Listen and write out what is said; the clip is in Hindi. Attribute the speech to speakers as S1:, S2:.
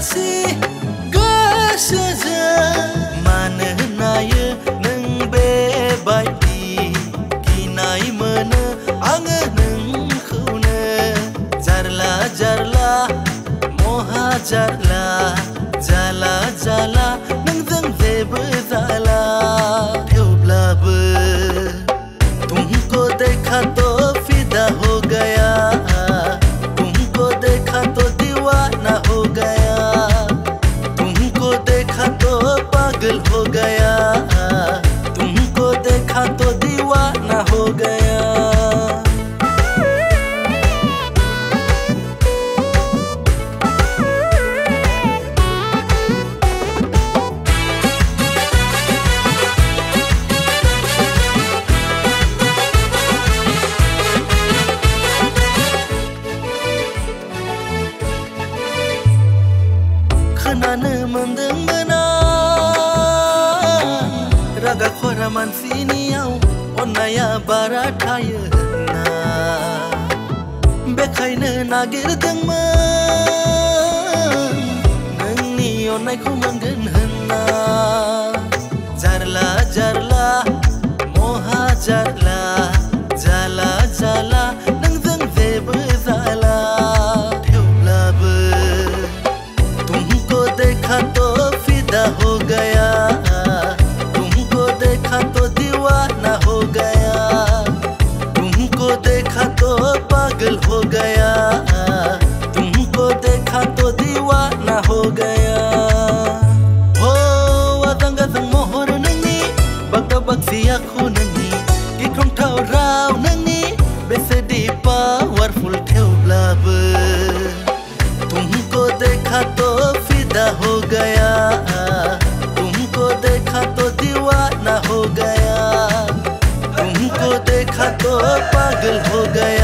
S1: मानसि गोसोजों मानो नायो नों बेबायदि गिनाय मोनो आङो नोंखौनो जारला जारला महा जारला जाला जाला नोंजों जेबो जाला थेवब्लाबो तुमको देखा तो फिदा हो गया तुमको देखा तो दीवाना हो गया तुमको देखा तो पागल हो गया तुमको देखा तो दीवाना हो गया खोनानो मोनदोंमोन आं रागा खरा मानसिनियाव अननाया बारा थायो होनना बेखायनो नागिरदोंमोन नोंनि अननायखौ मोनगोन होनना जारला जारला महा जारला जाला जाला नोंजों जेबो जाला थेवब्लाबो तुमको देखा तो फिदा हो गया तुमको देखा तो दीवाना हो गया तुमको देखा तो पागल हो गया तुमको देखा तो दीवाना हो गया हो आजां गाजां महर नोंनि बागदा बागसि आखु नोंनि गिख्रंथाव राव नोंनि बेसेदि पावारफुल थेवब्लाबो तुमको देखा तो फिदा हो गया तुमको देखा तो दीवाना हो गया तुमको देखा तो पागल हो गया